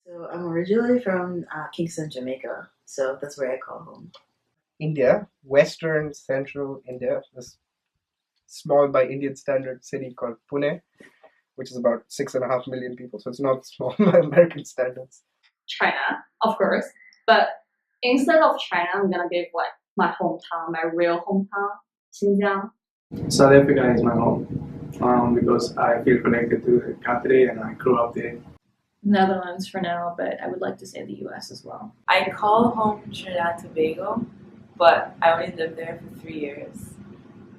So I'm originally from Kingston, Jamaica. So that's where I call home. India, Western Central India, this small by Indian standard city called Pune, which is about 6.5 million people. So it's not small by American standards. China, of course. But instead of China, I'm gonna give like my hometown, my real hometown, Xinjiang. South Africa is my home because I feel connected to the country and I grew up there. Netherlands for now, but I would like to say the US as well. I call home Trinidad and Tobago, but I only lived there for 3 years.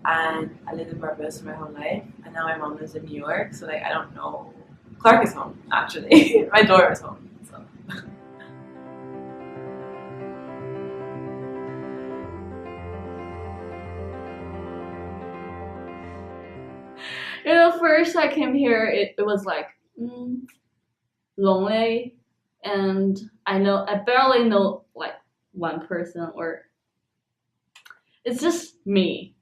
And I lived in Barbados my whole life, and now my mom lives in New York, so like I don't know. Clark is home, actually. My daughter is home. So. First I came here, it was like lonely, and I barely know like one person, or it's just me.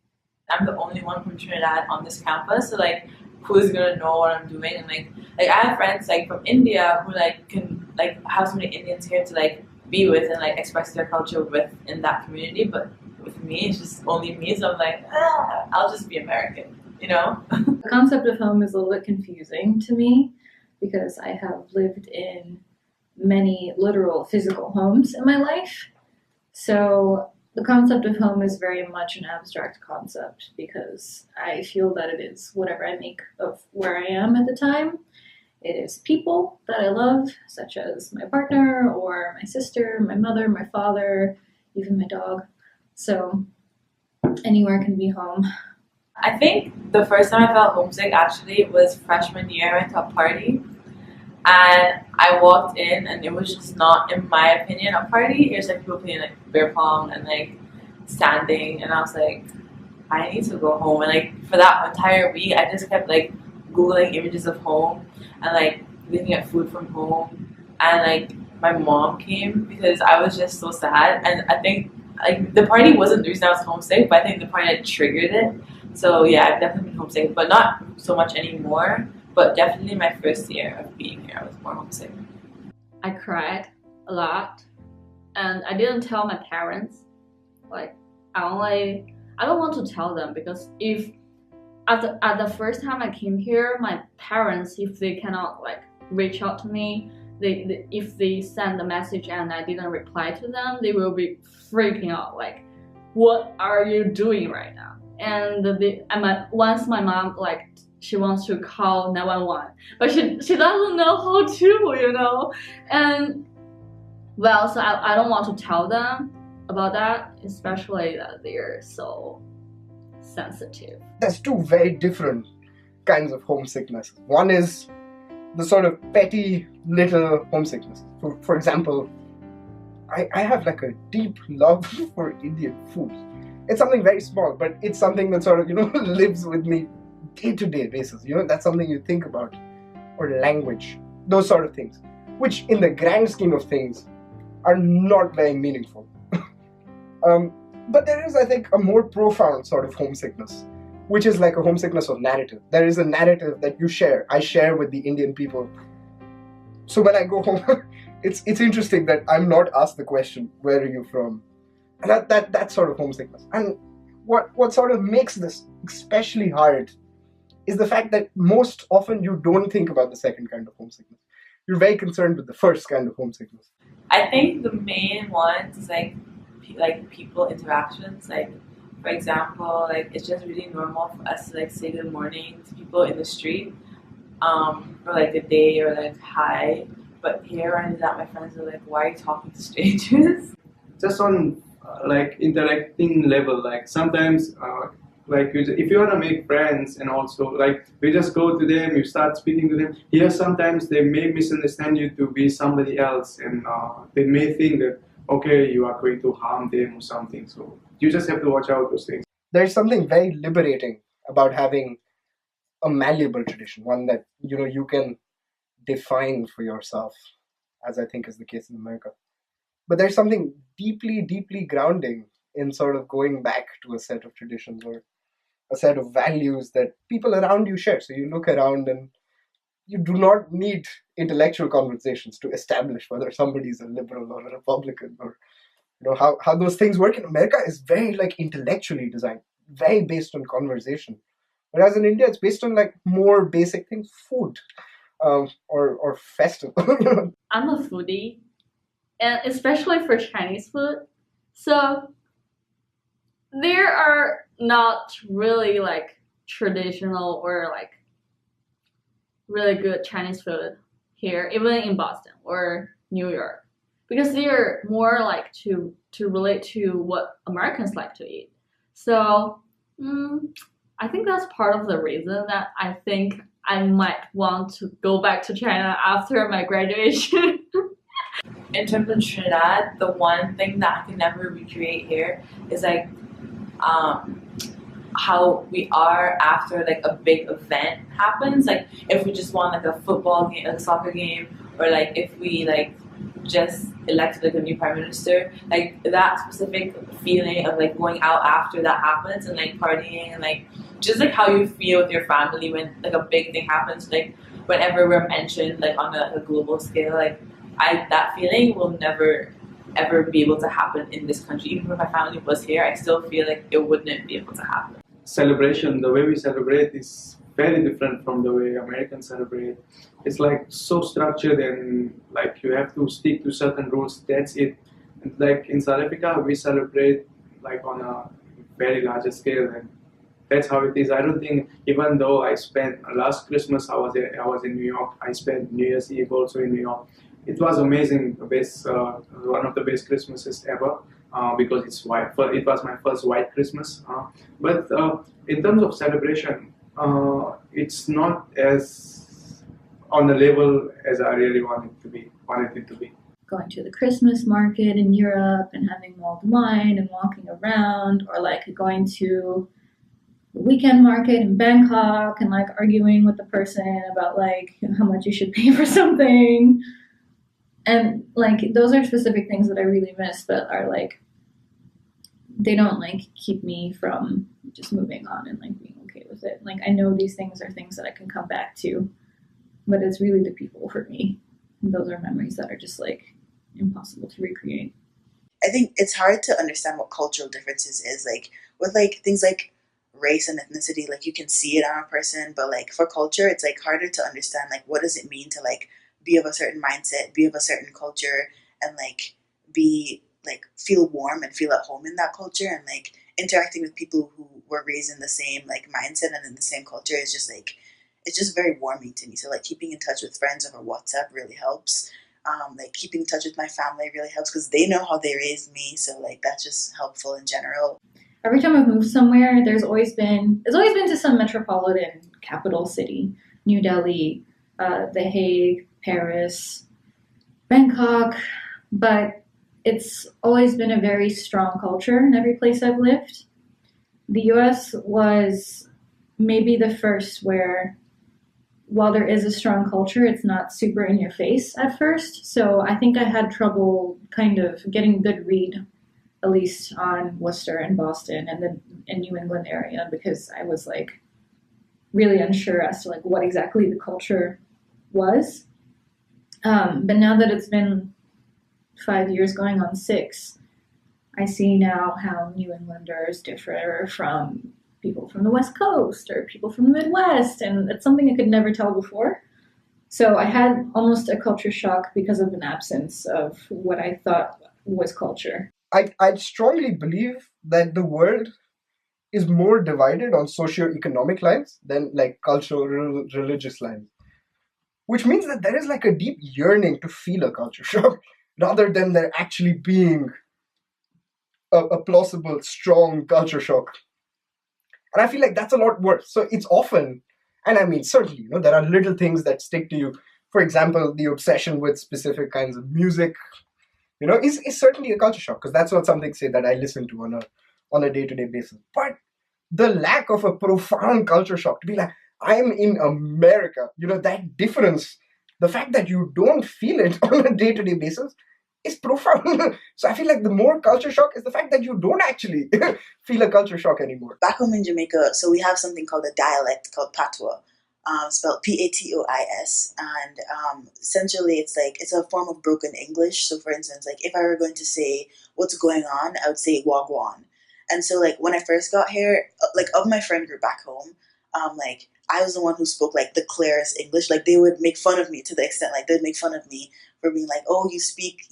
I'm the only one from Trinidad on this campus, so like who's gonna know what I'm doing? And like I have friends like from India who like can like have so many Indians here to like be with and like express their culture with in that community, but with me it's just only me, so I'm like I'll just be American, you know? The concept of home is a little bit confusing to me because I have lived in many literal physical homes in my life. So the concept of home is very much an abstract concept because I feel that it is whatever I make of where I am at the time. It is people that I love, such as my partner or my sister, my mother, my father, even my dog. So anywhere can be home. I think the first time I felt homesick actually was freshman year. I went to a party and I walked in and it was just not, in my opinion, a party. It was like people playing like beer pong and like standing, and I was like, I need to go home. And like for that entire week I just kept like Googling images of home and like looking at food from home, and like my mom came because I was just so sad, and I think like the party wasn't the reason I was homesick, but I think the party had triggered it. So yeah, I've definitely been homesick, but not so much anymore. But definitely my first year of being here, I was more homesick. I cried a lot, and I didn't tell my parents. Like I don't want to tell them, because if at the first time I came here, my parents, if they cannot like reach out to me, if they send a message and I didn't reply to them, they will be freaking out. Like, what are you doing right now? And once my mom like she wants to call 911, but she doesn't know how to, you know. And well, so I don't want to tell them about that, especially that they're so sensitive. There's two very different kinds of homesickness. One is the sort of petty little homesickness. For example, I have like a deep love for Indian food. It's something very small, but it's something that sort of, lives with me day-to-day basis. That's something you think about. Or language, those sort of things, which in the grand scheme of things are not very meaningful. But there is, I think, a more profound sort of homesickness, which is like a homesickness of narrative. There is a narrative that I share with the Indian people. So when I go home, it's interesting that I'm not asked the question, where are you from? And that sort of homesickness. And what sort of makes this especially hard is the fact that most often you don't think about the second kind of homesickness. You're very concerned with the first kind of homesickness. I think the main ones is like people interactions. Like for example, like it's just really normal for us to like say good morning to people in the street, or like good day or like hi. But here I ended up, my friends are like, why are you talking to strangers? Just on like interacting level, like sometimes like if you want to make friends, and also like we just go to them, you start speaking to them. Here sometimes they may misunderstand you to be somebody else, and they may think that okay, you are going to harm them or something. So you just have to watch out those things. There's something very liberating about having a malleable tradition, one that you can define for yourself, as I think is the case in America. But there's something deeply, deeply grounding in sort of going back to a set of traditions or a set of values that people around you share. So you look around and you do not need intellectual conversations to establish whether somebody is a liberal or a Republican, or how those things work. In America is very like intellectually designed, very based on conversation. Whereas in India, it's based on like more basic things, food, or festival. I'm a foodie, and especially for Chinese food. So there are not really like traditional or like really good Chinese food here, even in Boston or New York, because they're more like to relate to what Americans like to eat. So I think that's part of the reason that I think I might want to go back to China after my graduation. In terms of Trinidad, the one thing that I can never recreate here is like how we are after like a big event happens. Like if we just won like a football game, a soccer game, or like if we like just elected like a new prime minister, like that specific feeling of like going out after that happens and like partying and like just like how you feel with your family when like a big thing happens, like whenever we're mentioned like on a global scale, like that feeling will never ever be able to happen in this country. Even if my family was here, I still feel like it wouldn't be able to happen. Celebration, the way we celebrate is very different from the way Americans celebrate. It's like so structured and like you have to stick to certain rules. That's it. And like in South Africa, we celebrate like on a very larger scale, and that's how it is. I don't think, even though I spent last Christmas, I was in New York. I spent New Year's Eve also in New York. It was amazing. One of the best Christmases ever. Because it's white. It was my first white Christmas. But in terms of celebration, it's not as on the level as I really wanted it to be. Going to the Christmas market in Europe and having mulled wine and walking around, or like going to the weekend market in Bangkok and like arguing with the person about like how much you should pay for something. And like those are specific things that I really miss, but are like they don't like keep me from just moving on and like being okay with it. Like I know these things are things that I can come back to, but it's really the people for me. And those are memories that are just like impossible to recreate. I think it's hard to understand what cultural differences is, like with like things like race and ethnicity, like you can see it on a person, but like for culture it's like harder to understand like what does it mean to like be of a certain mindset, be of a certain culture, and like be like feel warm and feel at home in that culture, and like interacting with people who were raised in the same like mindset and in the same culture is just like it's just very warming to me. So like keeping in touch with friends over WhatsApp really helps. Like keeping in touch with my family really helps because they know how they raised me, so like that's just helpful in general. Every time I've moved somewhere, it's always been to some metropolitan capital city, New Delhi, The Hague, Paris, Bangkok, but it's always been a very strong culture in every place I've lived. The US was maybe the first where, while there is a strong culture, it's not super in your face at first. So I think I had trouble kind of getting a good read, at least on Worcester and Boston and the New England area, because I was like really unsure as to like what exactly the culture was. But now that it's been 5 years going on 6, I see now how New Englanders differ from people from the West Coast or people from the Midwest, and it's something I could never tell before. So I had almost a culture shock because of an absence of what I thought was culture. I strongly believe that the world is more divided on socio-economic lines than like cultural, religious lines. Which means that there is like a deep yearning to feel a culture shock rather than there actually being a plausible, strong culture shock. And I feel like that's a lot worse. So it's often, and I mean, certainly, there are little things that stick to you. For example, the obsession with specific kinds of music, is certainly a culture shock because that's not something, say, that I listen to on a day-to-day basis. But the lack of a profound culture shock to be like, I'm in America, that difference, the fact that you don't feel it on a day-to-day basis is profound. So I feel like the more culture shock is the fact that you don't actually feel a culture shock anymore. Back home in Jamaica, so we have something called a dialect called patois. spelled Patois, and essentially it's a form of broken English. So, for instance, like if I were going to say what's going on, I would say wagwan. And so, like when I first got here, like of my friend group back home, like I was the one who spoke like the clearest English. Like they would make fun of me to the extent like they'd make fun of me for being like, oh, you speak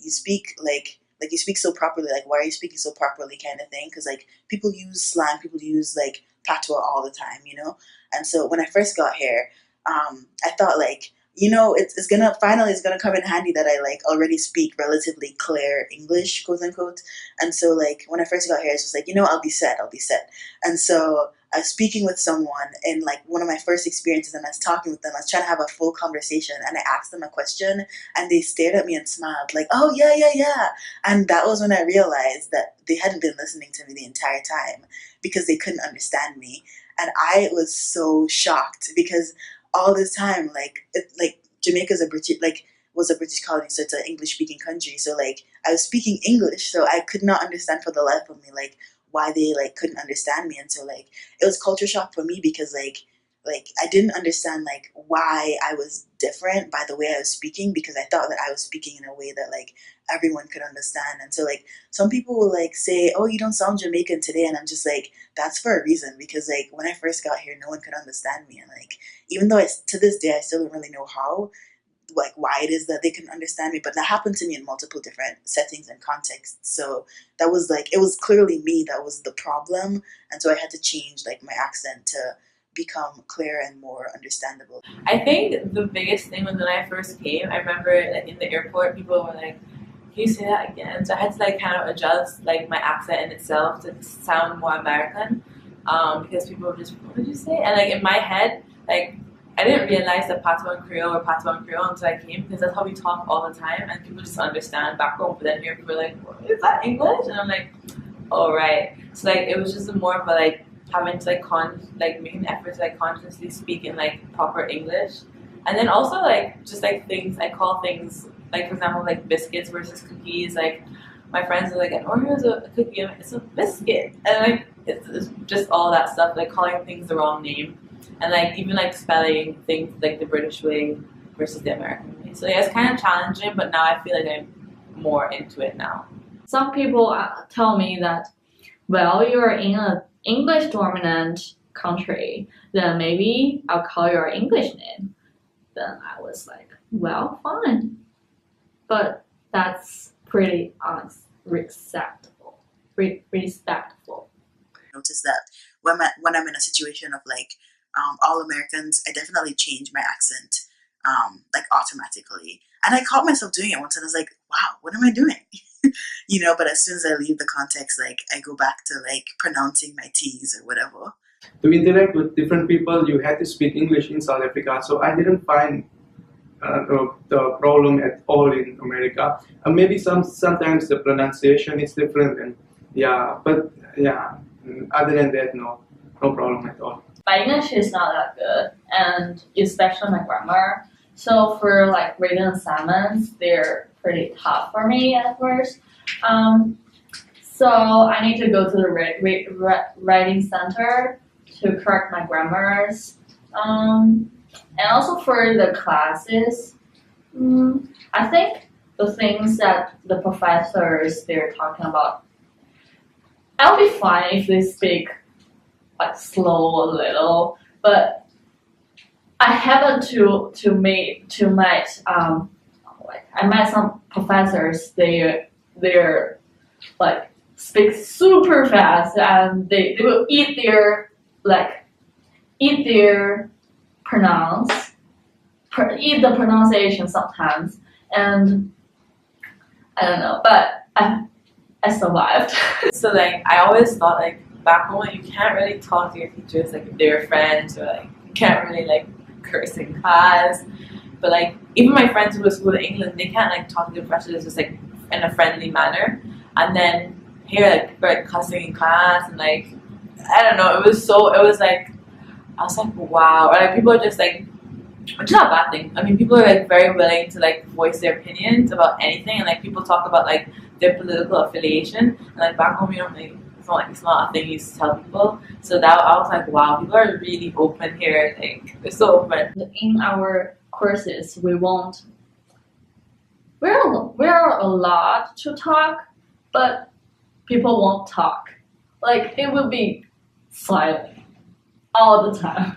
like you speak so properly. Like why are you speaking so properly, kind of thing? Because like people use slang, people use like patois all the time, you know. And so when I first got here, I thought like, it's gonna finally it's gonna come in handy that I like already speak relatively clear English, quote unquote. And so like when I first got here, it's just like, I'll be set. And so I was speaking with someone in like one of my first experiences, and I was talking with them. I was trying to have a full conversation, and I asked them a question, and they stared at me and smiled like, "Oh yeah, yeah, yeah." And that was when I realized that they hadn't been listening to me the entire time because they couldn't understand me. And I was so shocked because all this time, like Jamaica's a British was a British colony, so it's an English speaking country. So like I was speaking English, so I could not understand for the life of me like why they like couldn't understand me. And so like it was culture shock for me because like I didn't understand like why I was different by the way I was speaking, because I thought that I was speaking in a way that like everyone could understand. And so like some people will like say, "Oh, you don't sound Jamaican today," and I'm just like, that's for a reason, because like when I first got here, no one could understand me, and like even though to this day I still don't really know how, like why it is that they can understand me, but that happened to me in multiple different settings and contexts. So that was like, it was clearly me that was the problem, and so I had to change like my accent to become clear and more understandable. I think the biggest thing was when I first came, I remember like in the airport, people were like, "Can you say that again?" So I had to like kind of adjust like my accent in itself to sound more American, because people were just, "What did you say?" And like in my head, like I didn't realize that Patois and Creole were Patois and Creole until I came, because that's how we talk all the time, and people just understand back home. But then here people are like, "Is that English?" And I'm like, "Oh right." So like it was just more of a like having to like making an effort to like consciously speak in like proper English, and then also like just like things I call things like, for example, like biscuits versus cookies. Like my friends are like, "An Oreo is a cookie," I'm like, "It's a biscuit," and like it's just all that stuff, like calling things the wrong name, and like even like spelling things like the British way versus the American way. So yeah, it's kind of challenging, but now I feel like I'm more into it now. Some people tell me that, well, you're in an English dominant country, then maybe I'll call your English name. Then I was like, well, fine. But that's pretty unacceptable. Respectful. Notice that when I'm in a situation of like all Americans, I definitely change my accent like automatically. And I caught myself doing it once, and I was like, wow, what am I doing? But as soon as I leave the context, like I go back to like pronouncing my T's or whatever. To interact with different people, you had to speak English in South Africa. So I didn't find the problem at all in America. Maybe sometimes the pronunciation is different, and but other than that, no problem at all. My English is not that good, and especially my grammar. So for like reading assignments, they're pretty tough for me at first. So I need to go to the writing center to correct my grammars. And also for the classes, I think the things that the professors they're talking about, I'll be fine if they speak like slow a little, but I happen to meet I met some professors. They're like speak super fast, and they will eat their pronunciation sometimes, and I don't know, but I survived. So like I always thought like back home you can't really talk to your teachers like if they're friends, or like you can't really like curse in class. But like even my friends who go to school in England, they can't like talk to their professors just like in a friendly manner. And then here like people are like, cussing in class, and like I don't know, it was like I was like, wow. Or like people are just like, which is not a bad thing. I mean, people are like very willing to like voice their opinions about anything, and like people talk about like their political affiliation, and like back home you don't really it's not a thing you used to tell people. So that I was like, wow, people are really open here. Like they're so open. In our courses, we're allowed to talk, but people won't talk. Like it will be silent all the time.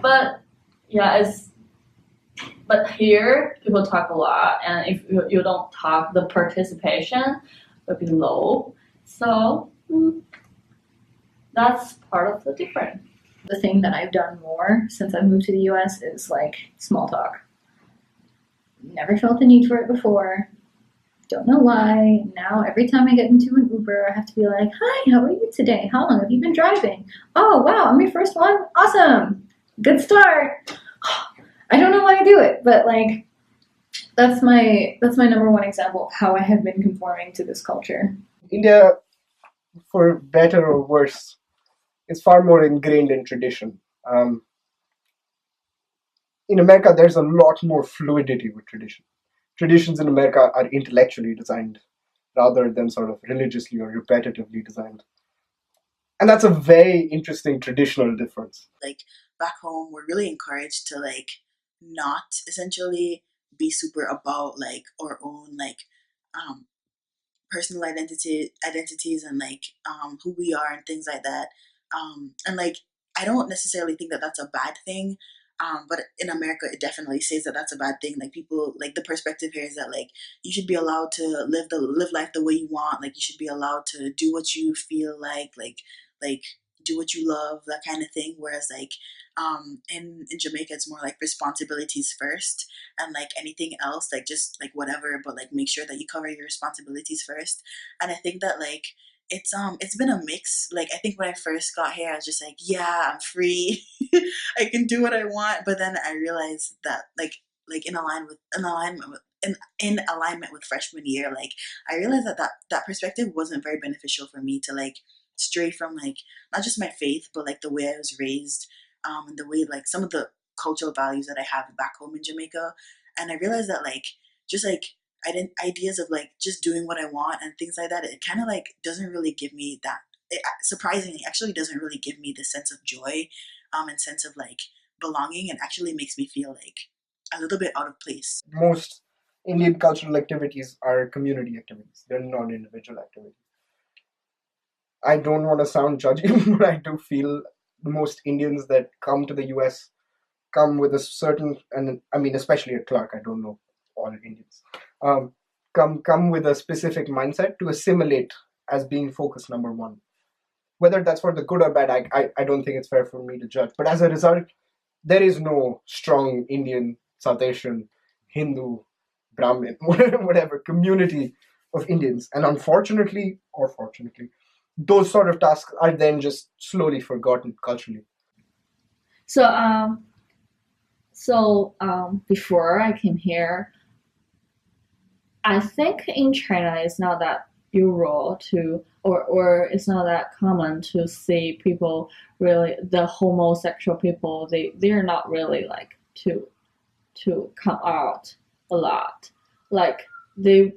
But yeah, but here people talk a lot, and if you don't talk, the participation will be low. So that's part of the difference. The thing that I've done more since I moved to the US is like small talk. Never felt the need for it before. Don't know why. Now every time I get into an Uber, I have to be like, "Hi, how are you today? How long have you been driving? Oh, wow, I'm your first one? Awesome. Good start." I don't know why I do it, but like that's my number one example of how I have been conforming to this culture. India, for better or worse, is far more ingrained in tradition. In America, there's a lot more fluidity with tradition. Traditions in America are intellectually designed rather than sort of religiously or repetitively designed. And that's a very interesting traditional difference. Like back home, we're really encouraged to like not essentially be super about like our own like personal identities and like who we are and things like that. And like I don't necessarily think that that's a bad thing. But in America, it definitely says that that's a bad thing. Like people, like the perspective here is that like you should be allowed to live life the way you want. Like you should be allowed to do what you feel like do what you love, that kind of thing. Whereas like in Jamaica, it's more like responsibilities first, and like anything else, like just like whatever, but like make sure that you cover your responsibilities first. And I think that like it's been a mix. Like I think when I first got here, I was just like, yeah, I'm free. I can do what I want. But then I realized that like in alignment with freshman year, like I realized that perspective wasn't very beneficial for me to like stray from like not just my faith, but like the way I was raised, and the way like some of the cultural values that I have back home in Jamaica. And I realized that like just like ideas of like just doing what I want and things like that, it kind of like doesn't really give me that. It surprisingly actually doesn't really give me the sense of joy, and sense of like belonging, and actually makes me feel like a little bit out of place. Most Indian cultural activities are community activities. They're not individual activities. I don't want to sound judgy, but I do feel most Indians that come to the US come with a certain, and I mean, especially at Clark, I don't know all Indians, come with a specific mindset to assimilate as being focus number one. Whether that's for the good or bad, I don't think it's fair for me to judge. But as a result, there is no strong Indian, South Asian, Hindu, Brahmin, whatever community of Indians. And unfortunately, or fortunately, those sort of tasks are then just slowly forgotten culturally. So before I came here, I think in China it's not that usual to, or it's not that common to see people really, the homosexual people, they're not really like to come out a lot. Like there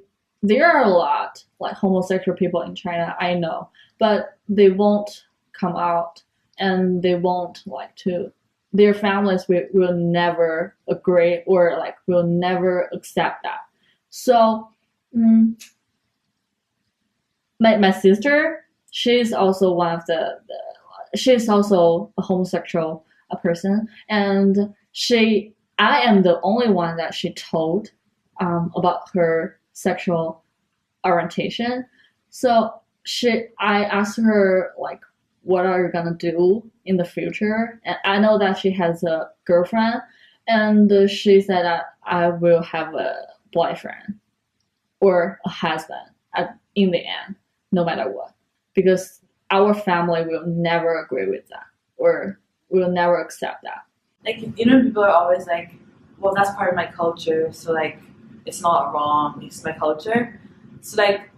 are a lot like homosexual people in China, I know, but they won't come out, and they won't like to, their families will never agree or like will never accept that. So my sister, she's also one of she's also a homosexual person, and I am the only one that she told about her sexual orientation. So I asked her like, what are you gonna do in the future? And I know that she has a girlfriend, and she said that I will have a boyfriend or a husband in the end, no matter what, because our family will never agree with that, or will never accept that. Like, you know, people are always like, well, that's part of my culture, so like it's not wrong, it's my culture. So like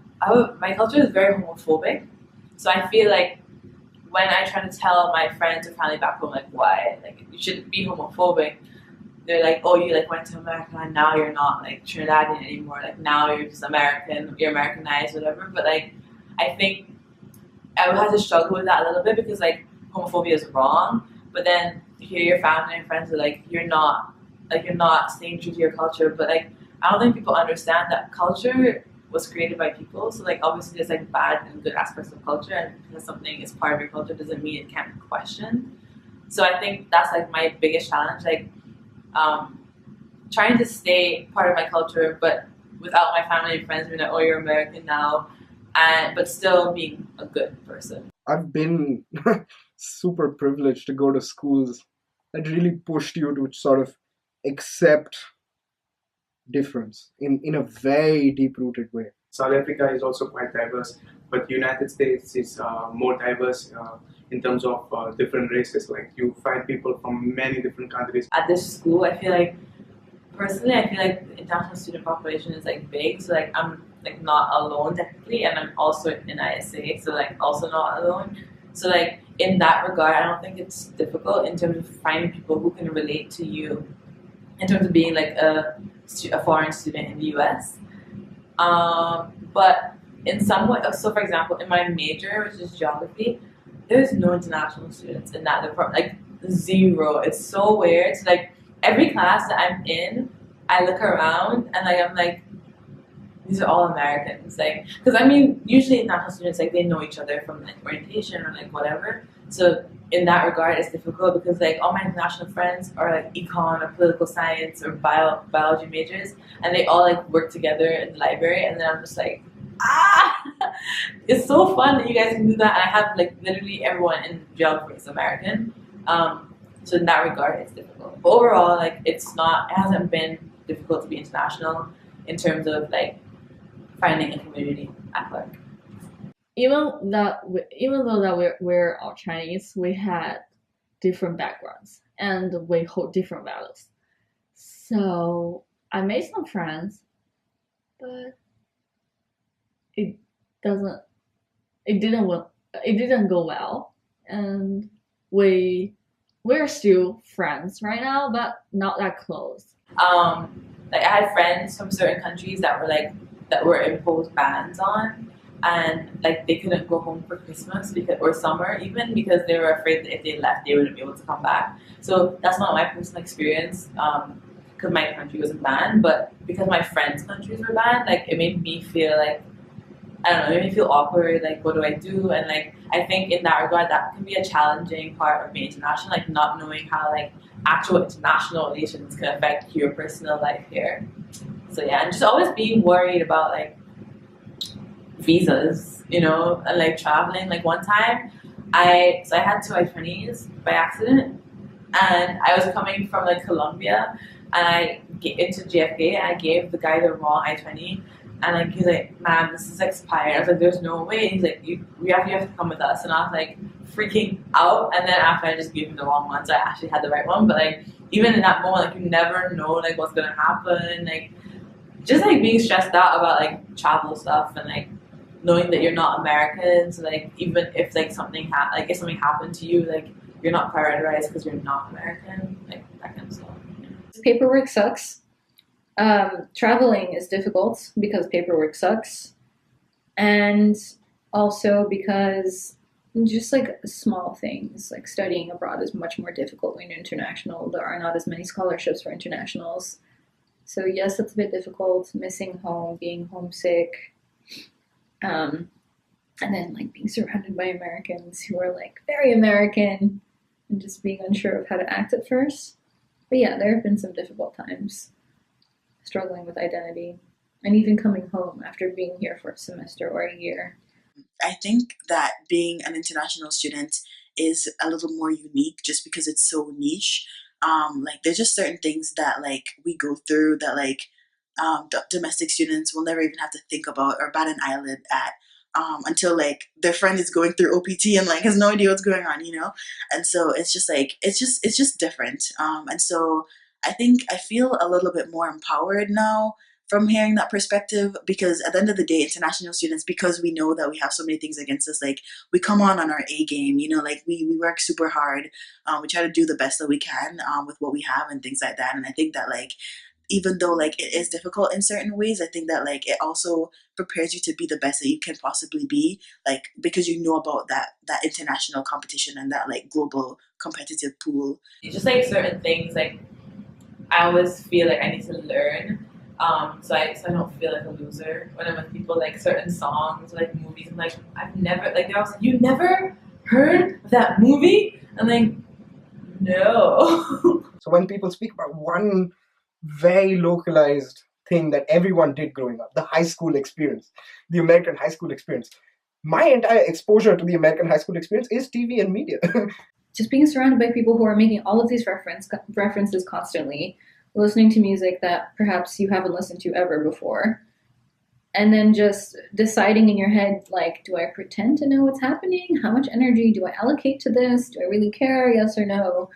my culture is very homophobic, so I feel like when I try to tell my friends or family back home like why like you shouldn't be homophobic, they're like, oh, you like went to America and now you're not like Trinidadian anymore, like now you're just American, you're Americanized, whatever. But like I think I had to struggle with that a little bit because like homophobia is wrong, but then you hear your family and friends are like you're not staying true to your culture, but like I don't think people understand that culture was created by people. So like obviously there's like bad and good aspects of culture, and because something is part of your culture doesn't mean it can't be questioned. So I think that's like my biggest challenge, like trying to stay part of my culture, but without my family and friends being like, "Oh, you're American now," and but still being a good person. I've been super privileged to go to schools that really pushed you to sort of accept difference in a very deep rooted way. South Africa is also quite diverse, but United States is more diverse in terms of different races. Like you find people from many different countries. At this school, I feel like personally, I feel like the international student population is like big. So like I'm like not alone technically, and I'm also in ISA, so like also not alone. So like in that regard, I don't think it's difficult in terms of finding people who can relate to you in terms of being like a foreign student in the US. But in some way, so for example, in my major, which is geography, there's no international students in that department, like zero. It's so weird. So, like every class that I'm in, I look around and like I'm like, these are all Americans. Like, because I mean, usually international students like they know each other from like orientation or like whatever. So in that regard, it's difficult because like all my international friends are like econ or political science or biology majors, and they all like work together in the library, and then I'm just like, ah, it's so fun that you guys can do that. And I have like literally everyone in geography is American, so in that regard, it's difficult. But overall, like it hasn't been difficult to be international in terms of like finding a community at work. Even though that we're all Chinese, we had different backgrounds and we hold different values. So I made some friends, but it doesn't it didn't go well, and we're still friends right now, but not that close. Like I had friends from certain countries that were imposed bans on, and like they couldn't go home for Christmas or summer even because they were afraid that if they left they wouldn't be able to come back. So that's not my personal experience because my country wasn't banned, but because my friends' countries were banned, like it made me feel like I don't know, it made me feel awkward. Like what do I do? And like I think in that regard that can be a challenging part of being international, like not knowing how like actual international relations can affect your personal life here. So yeah, and just always being worried about like visas, and like traveling. Like one time, I had two I-20s by accident, and I was coming from like Colombia, and I get into JFK, and I gave the guy the wrong I-20, and like he's like, "Man, this is expired." I was like, "There's no way." He's like, you have to come with us," and I was like freaking out. And then after I just gave him the wrong one, so I actually had the right one. But like even in that moment, like you never know like what's gonna happen, like just like being stressed out about like travel stuff and like knowing that you're not American, so like even if like something if something happened to you, like you're not prioritized because you're not American, like that kind of stuff. Paperwork sucks. Traveling is difficult because paperwork sucks, and also because just like small things like studying abroad is much more difficult when you're international. There are not as many scholarships for internationals. So yes, it's a bit difficult, missing home, being homesick, and then like being surrounded by Americans who are like very American and just being unsure of how to act at first. But yeah, there have been some difficult times struggling with identity and even coming home after being here for a semester or a year. I think that being an international student is a little more unique just because it's so niche. Like there's just certain things that like we go through that like domestic students will never even have to think about or bat an eyelid at until like their friend is going through OPT and like has no idea what's going on, And so it's just like it's just different. And so I think I feel a little bit more empowered now from hearing that perspective, because at the end of the day, international students, because we know that we have so many things against us, like we come on our A game, like we work super hard. We try to do the best that we can with what we have and things like that. And I think that like even though like it is difficult in certain ways, I think that like it also prepares you to be the best that you can possibly be, like because you know about that international competition and that like global competitive pool. It's just like certain things, like I always feel like I need to learn. So I don't feel like a loser when I'm with people. Like certain songs, like movies, I'm like, I've never, like they're always like, you never heard of that movie? I'm like, no. So when people speak about one very localized thing that everyone did growing up, the high school experience, the American high school experience, my entire exposure to the American high school experience is TV and media. Just being surrounded by people who are making all of these references constantly, listening to music that perhaps you haven't listened to ever before, and then just deciding in your head, like, do I pretend to know what's happening? How much energy do I allocate to this? Do I really care? Yes or no?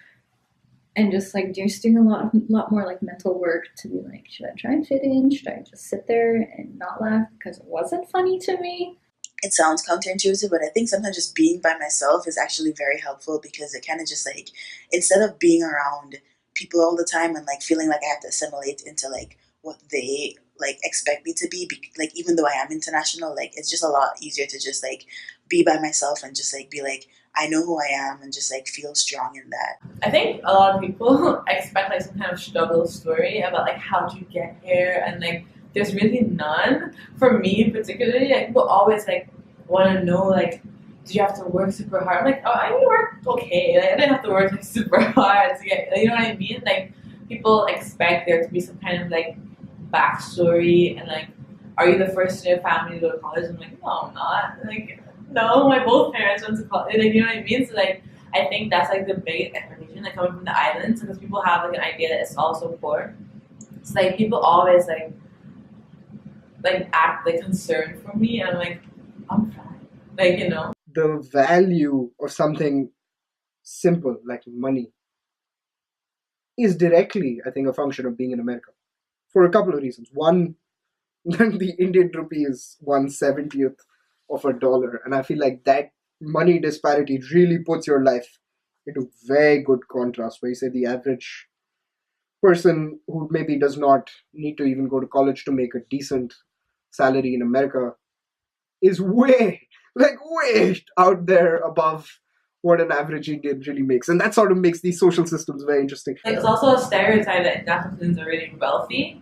And just like just doing a lot more like mental work to be like, should I try and fit in? Should I just sit there and not laugh because it wasn't funny to me? It sounds counterintuitive, but I think sometimes just being by myself is actually very helpful because it kind of just like, instead of being around people all the time and like feeling like I have to assimilate into like what they like expect me to be, like even though I am international, like it's just a lot easier to just like be by myself and just like be like, I know who I am and just like feel strong in that. I think a lot of people expect like some kind of struggle story about like how do you get here, and like there's really none. For me particularly, like people always like want to know like, do you have to work super hard? I'm like, oh, I worked okay. Like, I didn't have to work like super hard to get, you know what I mean? Like people expect there to be some kind of like backstory, and like, are you the first in your family to go to college? I'm like, no, I'm not. Like, no, my both parents went to college. Like, you know what I mean? So like, I think that's like the big expectation, like coming from the islands, because people have like an idea that it's all so poor. It's like people always like act like concerned for me, and I'm like, I'm fine. Like, you know. The value of something simple like money is directly, I think, a function of being in America for a couple of reasons. One, the Indian rupee is 1/70th of a dollar, and I feel like that money disparity really puts your life into very good contrast, where you say the average person who maybe does not need to even go to college to make a decent salary in America is way out there above what an average Indian really makes. And that sort of makes these social systems very interesting. Like, it's also a stereotype that international students are really wealthy.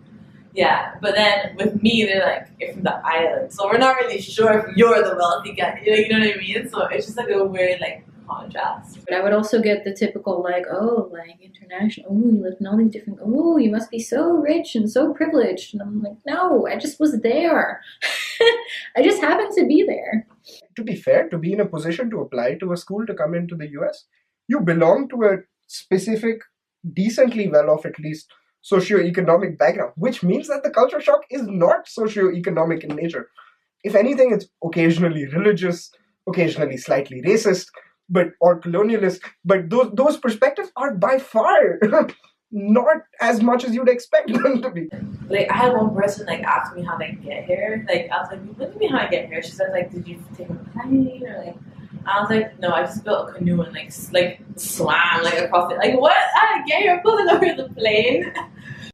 Yeah, but then with me, they're like, you're from the island, so we're not really sure if you're the wealthy guy. You know what I mean? So it's just like a weird like contrast. But I would also get the typical like, oh, like international, oh, you live in all these different, oh, you must be so rich and so privileged. And I'm like, no, I just was there. I just happened to be there. To be fair, to be in a position to apply to a school to come into the US, you belong to a specific, decently well-off at least, socioeconomic background, which means that the culture shock is not socioeconomic in nature. If anything, it's occasionally religious, occasionally slightly racist, or colonialist, but those perspectives are by far not as much as you'd expect them to be. Like, I had one person like ask me how I get here. Like, I was like, what do you mean how I get here? She said like, did you take a plane or like? I was like, no, I just built a canoe and like swam like across it. Like, what? How did I get here? I'm building over the plane.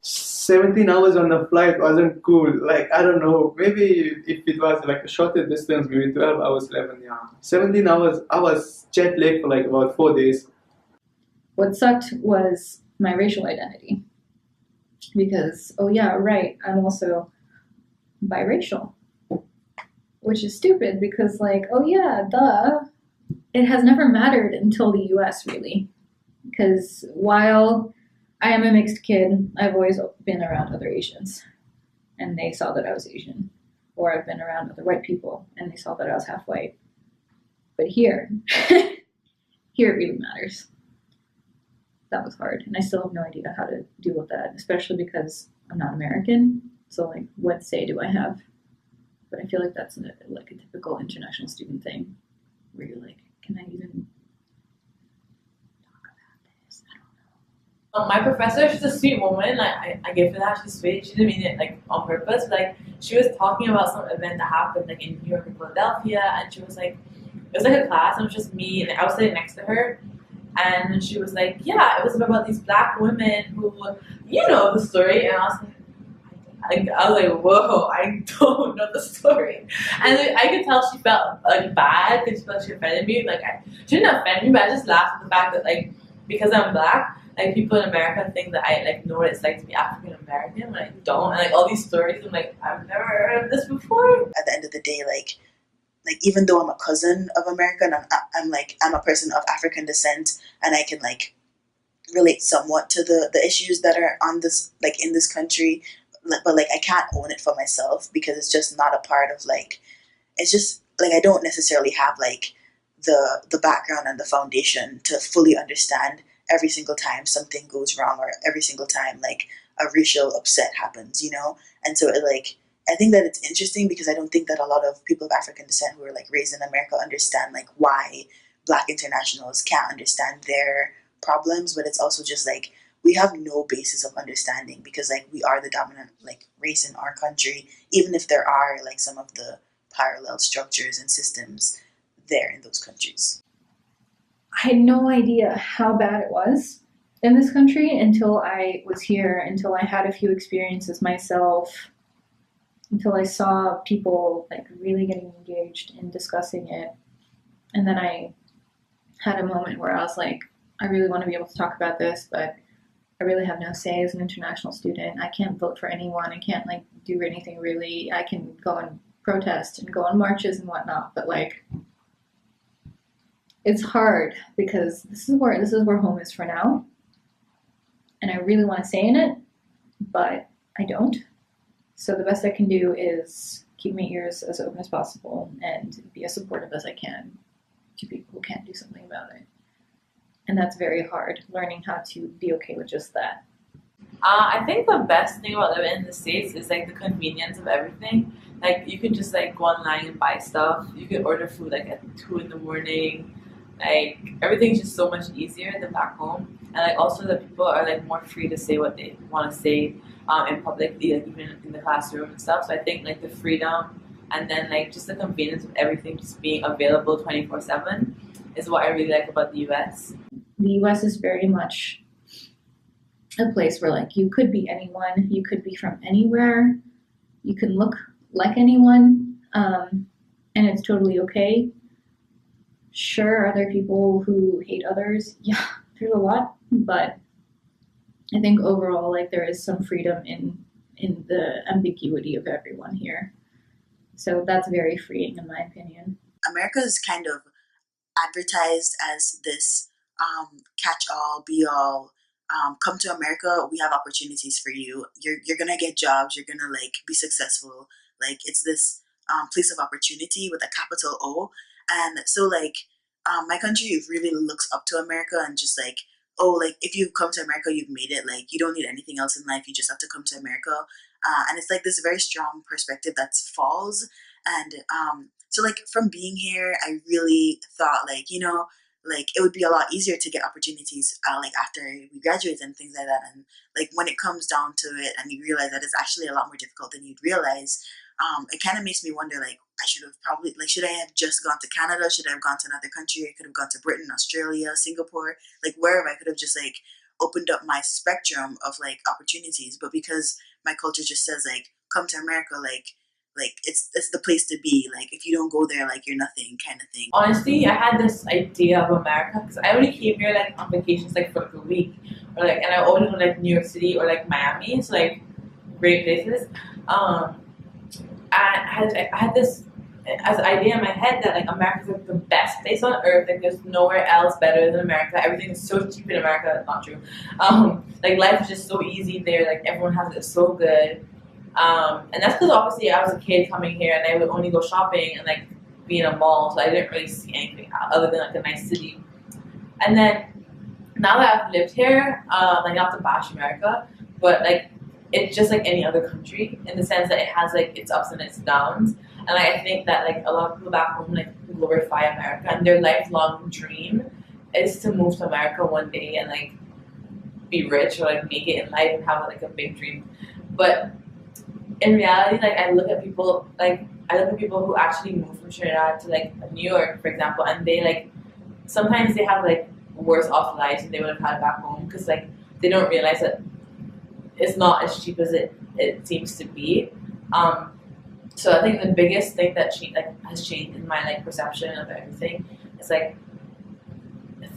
17 hours on the flight wasn't cool. Like, I don't know, maybe if it was like a shorter distance, maybe 12 hours, 11, yeah. 17 hours, I was jet lagged for like about 4 days. What sucked was my racial identity. Because, oh yeah, right, I'm also biracial. Which is stupid because like, oh yeah, duh. It has never mattered until the US really. Because while I am a mixed kid, I've always been around other Asians. And they saw that I was Asian. Or I've been around other white people and they saw that I was half white. But here, here it really matters. That was hard. And I still have no idea how to deal with that, especially because I'm not American. So like, what say do I have? But I feel like that's like a typical international student thing, where you're like, can I even talk about this? I don't know. My professor, she's a sweet woman. Like, I gave her that. She's sweet. She didn't mean it like on purpose. But, like, she was talking about some event that happened like in New York and Philadelphia, and she was like, it was like a class, and it was just me, and I was sitting next to her, And she was like, yeah, it was about these black women who, you know the story. And I was like, whoa, I don't know the story. And I could tell she felt like bad because she felt she offended me. Like, she didn't offend me, but I just laughed at the fact that, like, because I'm black, like, people in America think that I, like, know what it's like to be African American when I don't. And, like, all these stories, I'm like, I've never heard of this before. At the end of the day, like even though I'm a cousin of American, I'm a person of African descent, and I can like relate somewhat to the issues that are on this, like, in this country, but like I can't own it for myself because it's just not a part of, like, it's just like I don't necessarily have like the background and the foundation to fully understand every single time something goes wrong, or every single time like a racial upset happens, you know. And so it, like, I think that it's interesting because I don't think that a lot of people of African descent who are like raised in America understand like why Black internationals can't understand their problems. But it's also just like we have no basis of understanding because like we are the dominant like race in our country, even if there are like some of the parallel structures and systems there in those countries. I had no idea how bad it was in this country until I was here, until I had a few experiences myself, until I saw people like really getting engaged in discussing it. And then I had a moment where I was like, I really want to be able to talk about this, but I really have no say as an international student. I can't vote for anyone. I can't like do anything really. I can go and protest and go on marches and whatnot, but like it's hard because this is where home is for now. And I really want to stay in it, but I don't. So the best I can do is keep my ears as open as possible and be as supportive as I can to people who can't do something about it. And that's very hard, learning how to be okay with just that. I think the best thing about living in the States is like the convenience of everything. Like you can just like go online and buy stuff. You can order food like at 2 in the morning. Like everything's just so much easier than back home. And like also the people are like more free to say what they want to say in public, like even in the classroom and stuff. So I think like the freedom and then like just the convenience of everything just being available 24/7 is what I really like about the US. The US is very much a place where like you could be anyone, you could be from anywhere, you can look like anyone, and it's totally okay. Sure, are there people who hate others? Yeah, there's a lot, but I think overall like there is some freedom in the ambiguity of everyone here. So that's very freeing in my opinion. America is kind of advertised as this catch-all, be-all. Come to America, we have opportunities for you. You're gonna get jobs. You're gonna like be successful. Like it's this place of opportunity with a capital O. And so like my country really looks up to America and just like, oh, like if you've come to America, you've made it. Like you don't need anything else in life. You just have to come to America. And it's like this very strong perspective that's false. And so like from being here, I really thought like, you know, like it would be a lot easier to get opportunities like after we graduate and things like that. And like when it comes down to it and you realize that it's actually a lot more difficult than you'd realize, it kind of makes me wonder like I should have probably like should I have just gone to Canada? Should I have gone to another country? I could have gone to Britain, Australia, Singapore, like wherever. I could have just like opened up my spectrum of like opportunities. But because my culture just says like come to America, like it's the place to be. Like if you don't go there, like you're nothing, kind of thing. Honestly, I had this idea of America because I only came here like on vacations like for like a week, or like, and I only go like New York City or like Miami, so like great places. I had this as an idea in my head that like America's like the best place on earth. Like there's nowhere else better than America. Everything is so cheap in America. That's not true. Like life is just so easy there. Like everyone has it so good. And that's because obviously I was a kid coming here and I would only go shopping and like be in a mall, so I didn't really see anything other than like a nice city. And then now that I've lived here, like not to bash America, but like it's just like any other country in the sense that it has like its ups and its downs. And like, I think that like a lot of people back home like glorify America and their lifelong dream is to move to America one day and like be rich or like make it in life and have like a big dream. But in reality, like I look at people who actually move from Trinidad to like New York, for example, and they like sometimes they have like worse off lives than they would have had back home, because like they don't realize that it's not as cheap as it seems to be. So I think the biggest thing that has changed in my like perception of everything is like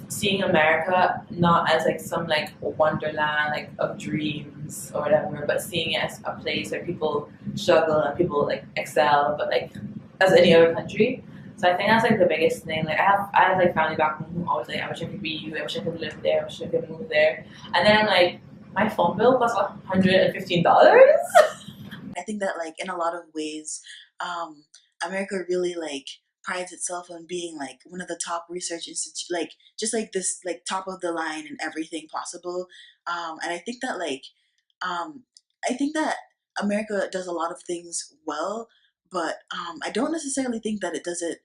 seeing America not as like some like wonderland like of dreams or whatever, but seeing it as a place where people struggle and people like excel, but like as any other country. So I think that's like the biggest thing. Like I have like family back home who always like, I wish I could be you, I wish I could live there, I wish I could move there. And then like my phone bill costs $115. I think that like in a lot of ways, America really like prides itself on being like one of the top research institute, like just like this like top of the line in everything possible. And I think that like I think that America does a lot of things well, but I don't necessarily think that it does it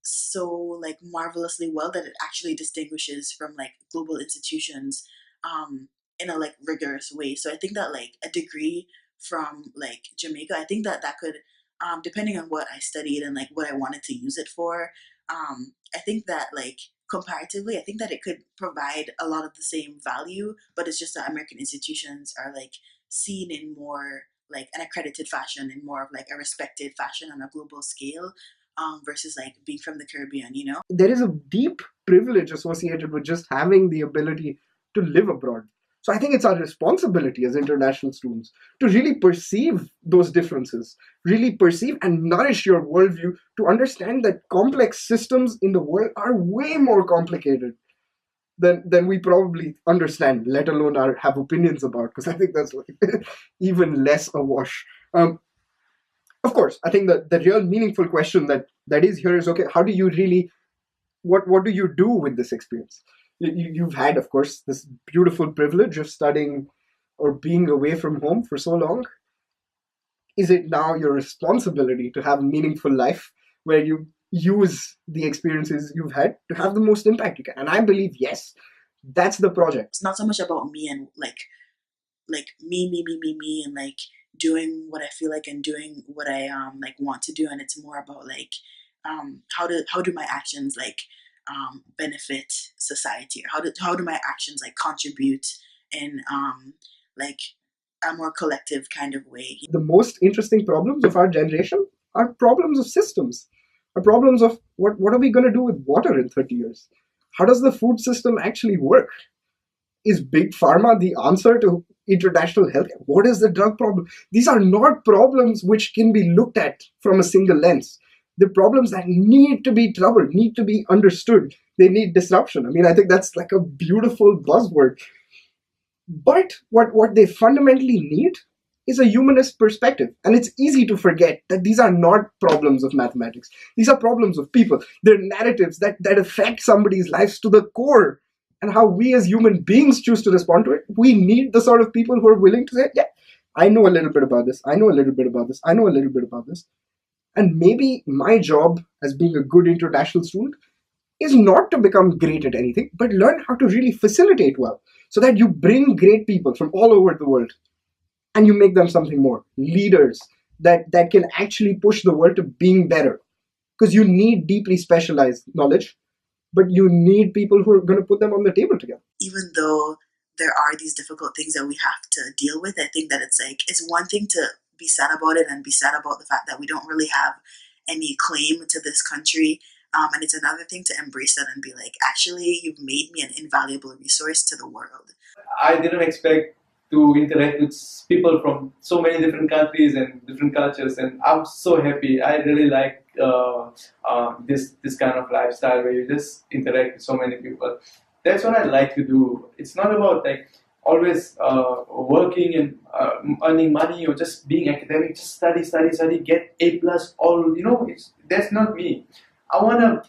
so like marvelously well that it actually distinguishes from like global institutions in a like rigorous way. So I think that like a degree from like Jamaica, I think that that could depending on what I studied and like what I wanted to use it for, I think that like comparatively, I think that it could provide a lot of the same value, but it's just that American institutions are like seen in more like an accredited fashion, in more of like a respected fashion on a global scale, versus like being from the Caribbean, you know? There is a deep privilege associated with just having the ability to live abroad. So I think it's our responsibility as international students to really perceive those differences, really perceive and nourish your worldview to understand that complex systems in the world are way more complicated than we probably understand, let alone have opinions about, because I think that's like even less awash. Of course, I think that the real meaningful question that is here is, okay, how do you really, what do you do with this experience? You've had, of course, this beautiful privilege of studying or being away from home for so long. Is it now your responsibility to have a meaningful life where you use the experiences you've had to have the most impact you can? And I believe, yes, that's the project. It's not so much about me and like me and like doing what I feel like and doing what I like want to do, and it's more about like how do my actions like benefit society, or how do my actions like contribute in like a more collective kind of way. The most interesting problems of our generation are problems of systems, are problems of what are we going to do with water in 30 years? How does the food system actually work? Is big pharma the answer to international health? What is the drug problem? These are not problems which can be looked at from a single lens. The problems that need to be troubled, need to be understood. They need disruption. I mean, I think that's like a beautiful buzzword. But what they fundamentally need is a humanist perspective. And it's easy to forget that these are not problems of mathematics. These are problems of people. They're narratives that affect somebody's lives to the core. And how we as human beings choose to respond to it. We need the sort of people who are willing to say, yeah, I know a little bit about this. I know a little bit about this. I know a little bit about this. And maybe my job as being a good international student is not to become great at anything, but learn how to really facilitate well, so that you bring great people from all over the world and you make them something more. Leaders that can actually push the world to being better. Because you need deeply specialized knowledge, but you need people who are going to put them on the table together. Even though there are these difficult things that we have to deal with, I think that it's one thing to be sad about it and be sad about the fact that we don't really have any claim to this country. And it's another thing to embrace that and be like, actually, you've made me an invaluable resource to the world. I didn't expect to interact with people from so many different countries and different cultures, and I'm so happy. I really like this kind of lifestyle where you just interact with so many people. That's what I like to do. It's not about like always working and earning money or just being academic. Just study, get A plus. All that's not me. I wanna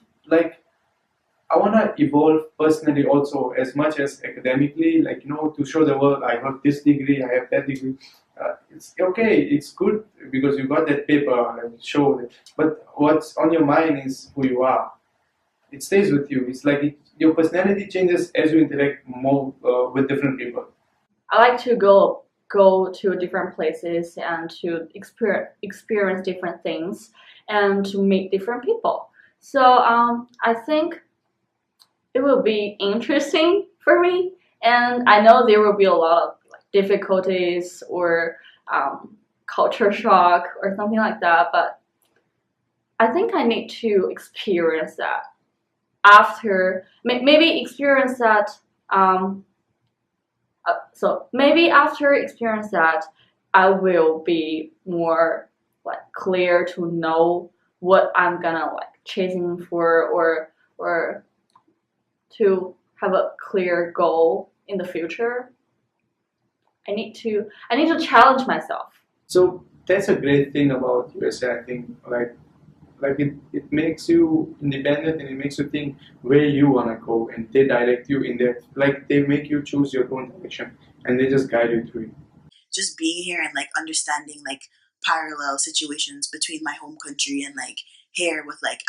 evolve personally also as much as academically, to show the world I have this degree, I have that degree. It's okay, it's good because you got that paper and show it. But what's on your mind is who you are. It stays with you. It's like your personality changes as you interact more with different people. I like to go to different places and to experience different things and to meet different people. So I think it will be interesting for me, and I know there will be a lot of like, difficulties or culture shock or something like that. But I think I need to experience that after maybe experience that. So maybe after experience that, I will be more like clear to know what I'm gonna like chasing for, or to have a clear goal in the future. I need to challenge myself. So that's a great thing about USA. I think like it makes you independent and it makes you think where you wanna go, and they direct you in there. Like they make you choose your own direction and they just guide you through it. Just being here and like understanding like parallel situations between my home country and like here with like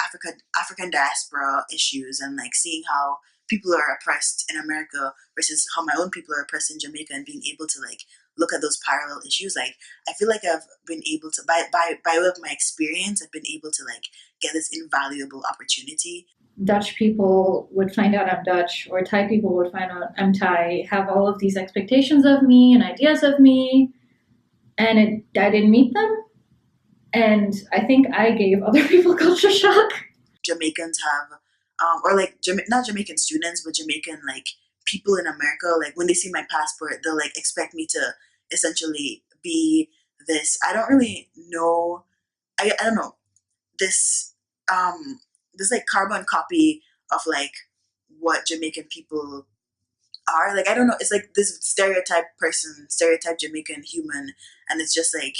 African diaspora issues, and like seeing how people are oppressed in America versus how my own people are oppressed in Jamaica, and being able to like look at those parallel issues. Like I feel like I've been able to by way of my experience, I've been able to like get this invaluable opportunity. Dutch people would find out I'm Dutch, or Thai people would find out I'm Thai, have all of these expectations of me and ideas of me, and I didn't meet them. And I think I gave other people culture shock. Jamaicans have, or like not Jamaican students, but Jamaican like people in America. Like when they see my passport, they'll like expect me to essentially be this. I don't really know. I don't know this this like carbon copy of like what Jamaican people are. Like I don't know. It's like this stereotype person, stereotype Jamaican human, and it's just like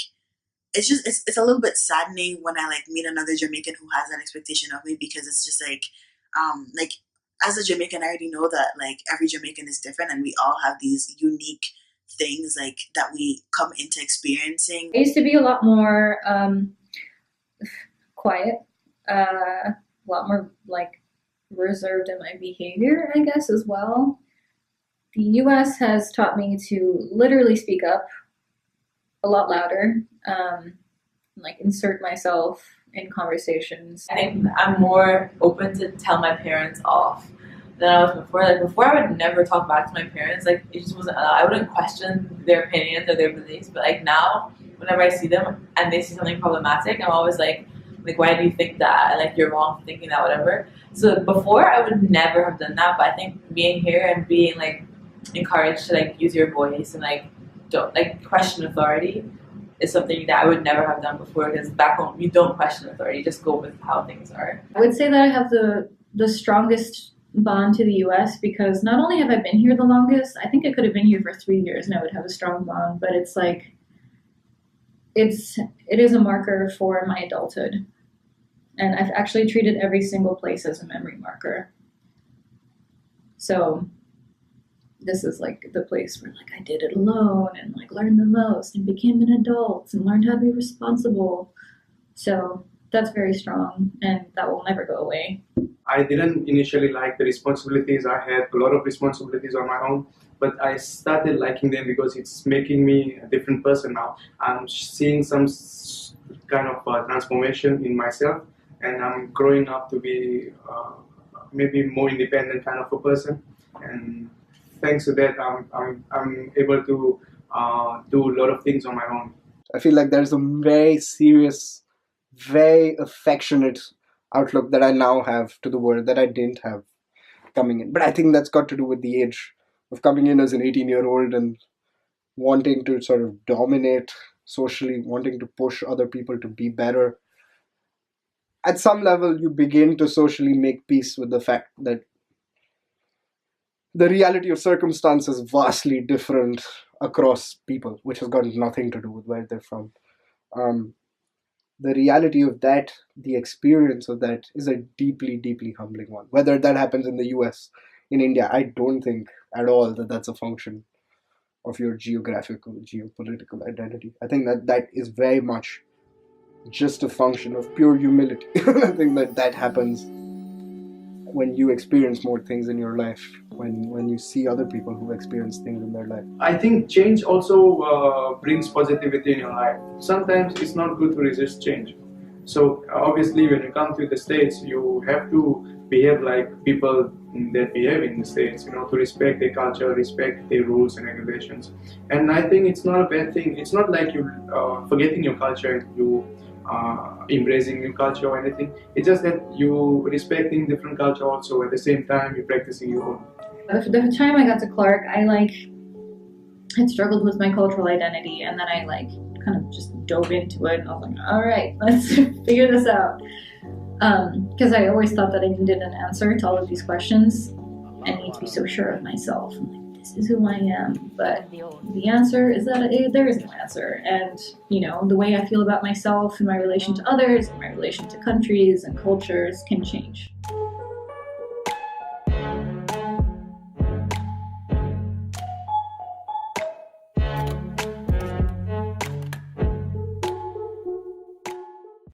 it's a little bit saddening when I like meet another Jamaican who has that expectation of me, because it's just like as a Jamaican, I already know that like every Jamaican is different and we all have these unique things like that we come into experiencing. I used to be a lot more quiet, a lot more like reserved in my behavior, I guess, as well. The US has taught me to literally speak up a lot louder, like insert myself in conversations. I think I'm more open to tell my parents off than I was before. Like before, I would never talk back to my parents. Like it just wasn't. I wouldn't question their opinions or their beliefs. But like now, whenever I see them and they see something problematic, I'm always like, why do you think that? Like you're wrong for thinking that, whatever. So before, I would never have done that. But I think being here and being like encouraged to like use your voice and like don't like question authority is something that I would never have done before, because back home you don't question authority, you just go with how things are. I would say that I have the strongest bond to the US because not only have I been here the longest, I think I could have been here for 3 years and I would have a strong bond, but it's like it is a marker for my adulthood. And I've actually treated every single place as a memory marker. So this is like the place where like I did it alone and like learned the most and became an adult and learned how to be responsible. So that's very strong and that will never go away. I didn't initially like the responsibilities. I had a lot of responsibilities on my own, but I started liking them because it's making me a different person now. I'm seeing some kind of transformation in myself, and I'm growing up to be maybe more independent kind of a person. And thanks to that, I'm able to do a lot of things on my own. I feel like there's a very serious, very affectionate outlook that I now have to the world that I didn't have coming in. But I think that's got to do with the age of coming in as an 18-year-old and wanting to sort of dominate socially, wanting to push other people to be better. At some level, you begin to socially make peace with the fact that the reality of circumstance is vastly different across people, which has got nothing to do with where they're from. The reality of that, the experience of that, is a deeply, deeply humbling one. Whether that happens in the US, in India, I don't think at all that that's a function of your geographical, geopolitical identity. I think that is very much just a function of pure humility. I think that happens when you experience more things in your life, when you see other people who experience things in their life. I think change also brings positivity in your life. Sometimes it's not good to resist change. So obviously when you come to the States, you have to behave like people they behave in the States, to respect their culture, respect their rules and regulations. And I think it's not a bad thing. It's not like you forgetting your culture and you embracing new culture or anything. It's just that you respecting different culture also at the same time you're practicing your own. The time I got to Clark, I had struggled with my cultural identity, and then I kind of just dove into it, and I was like, all right, let's figure this out. Because I always thought that I needed an answer to all of these questions. I need to be so sure of myself. I'm like, this is who I am. But the answer is that there is no answer. And, the way I feel about myself and my relation to others and my relation to countries and cultures can change.